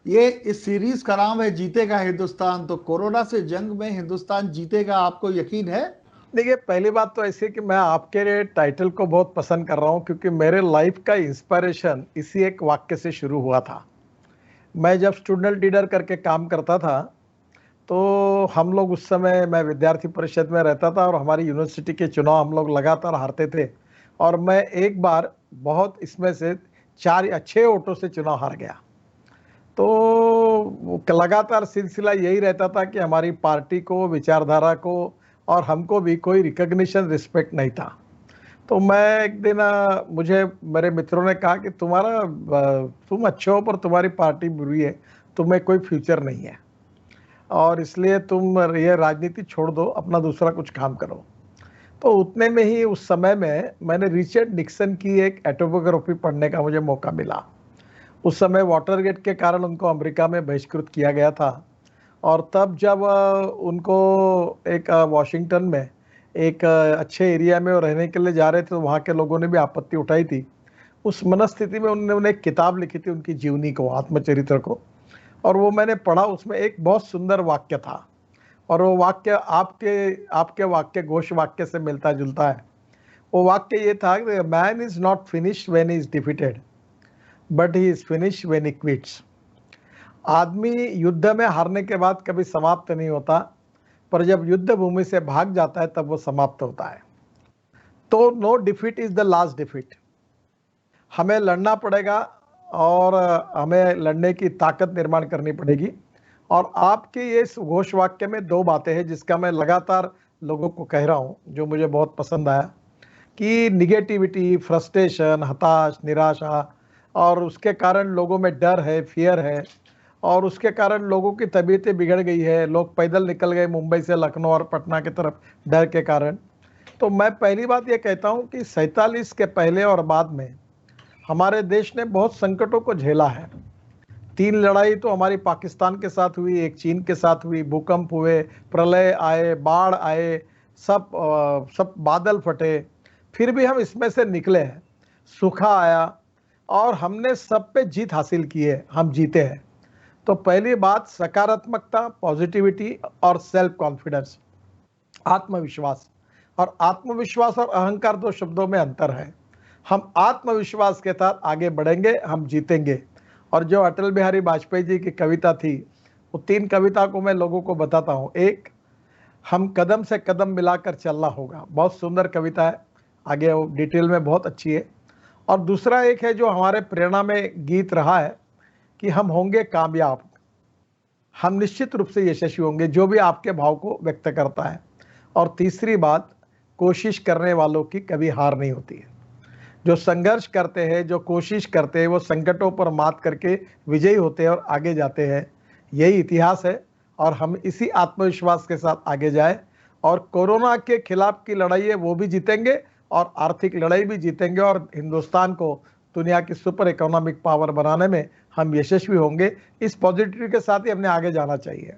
ये इस सीरीज का नाम है जीतेगा हिंदुस्तान। तो कोरोना से जंग में हिंदुस्तान जीतेगा, आपको यकीन है? देखिए, पहली बात तो ऐसी है कि मैं आपके टाइटल को बहुत पसंद कर रहा हूं, क्योंकि मेरे लाइफ का इंस्पिरेशन इसी एक वाक्य से शुरू हुआ था। मैं जब स्टूडेंट लीडर करके काम करता था, तो हम लोग उस समय, मैं विद्यार्थी परिषद में रहता था और हमारी यूनिवर्सिटी के चुनाव हम लोग लगातार हारते थे। और मैं एक बार बहुत इसमें से 4 या 6 वोटों से चुनाव हार गया। तो लगातार सिलसिला यही रहता था कि हमारी पार्टी को, विचारधारा को और हमको भी कोई रिकॉग्निशन, रिस्पेक्ट नहीं था। तो मैं एक दिन, मुझे मेरे मित्रों ने कहा कि तुम अच्छे हो पर तुम्हारी पार्टी बुरी है, तुम्हें कोई फ्यूचर नहीं है और इसलिए तुम ये राजनीति छोड़ दो, अपना दूसरा कुछ काम करो। तो उतने में ही उस समय में मैंने रिचर्ड निक्सन की एक ऑटोबायोग्राफी पढ़ने का मुझे मौका मिला। उस समय वाटरगेट के कारण उनको अमेरिका में बहिष्कृत किया गया था। और तब जब उनको एक वॉशिंगटन में एक अच्छे एरिया में वो रहने के लिए जा रहे थे, तो वहाँ के लोगों ने भी आपत्ति उठाई थी। उस मनस्थिति में उन्होंने एक किताब लिखी थी, उनकी जीवनी को, आत्मचरित्र को। और वो मैंने पढ़ा, उसमें एक बहुत सुंदर वाक्य था और वो वाक्य आपके आपके वाक्य, घोष वाक्य से मिलता जुलता है। वो वाक्य ये था कि man is not finished when he is defeated, but he is finished when he quits. आदमी युद्ध में हारने के बाद कभी समाप्त नहीं होता, पर जब युद्ध भूमि से भाग जाता है तब वो समाप्त होता है। तो no defeat is the last defeat. हमें लड़ना पड़ेगा और हमें लड़ने की ताकत निर्माण करनी पड़ेगी। और आपके ये घोष वाक्य में 2 बातें हैं जिसका मैं लगातार लोगों को कह रहा हूँ, जो मुझे बहुत पसंद आया, कि निगेटिविटी, फ्रस्ट्रेशन, हताश, निराशा और उसके कारण लोगों में डर है, फियर है और उसके कारण लोगों की तबीयतें बिगड़ गई है। लोग पैदल निकल गए मुंबई से लखनऊ और पटना की तरफ डर के कारण। तो मैं पहली बात ये कहता हूँ कि 47 के पहले और बाद में हमारे देश ने बहुत संकटों को झेला है। 3 लड़ाई तो हमारी पाकिस्तान के साथ हुई, एक चीन के साथ हुई, भूकंप हुए, प्रलय आए, बाढ़ आए, सब बादल फटे, फिर भी हम इसमें से निकले हैं। सूखा आया और हमने सब पे जीत हासिल की है, हम जीते हैं। तो पहली बात सकारात्मकता, पॉजिटिविटी और सेल्फ कॉन्फिडेंस, आत्मविश्वास। और आत्मविश्वास और अहंकार 2 शब्दों में अंतर है। हम आत्मविश्वास के साथ आगे बढ़ेंगे, हम जीतेंगे। और जो अटल बिहारी वाजपेयी जी की कविता थी, वो 3 कविता को मैं लोगों को बताता हूँ। एक, हम कदम से कदम मिलाकर चलना होगा, बहुत सुंदर कविता है, आगे वो डिटेल में बहुत अच्छी है। और दूसरा एक है जो हमारे प्रेरणा में गीत रहा है, कि हम होंगे कामयाब, हम निश्चित रूप से यशस्वी होंगे, जो भी आपके भाव को व्यक्त करता है। और तीसरी बात, कोशिश करने वालों की कभी हार नहीं होती है। जो संघर्ष करते हैं, जो कोशिश करते हैं, वो संकटों पर मात करके विजयी होते हैं और आगे जाते हैं। यही इतिहास है और हम इसी आत्मविश्वास के साथ आगे जाए और कोरोना के खिलाफ की लड़ाई है वो भी जीतेंगे और आर्थिक लड़ाई भी जीतेंगे और हिंदुस्तान को दुनिया की सुपर इकोनॉमिक पावर बनाने में हम यशस्वी होंगे। इस पॉजिटिविटी के साथ ही हमने आगे जाना चाहिए।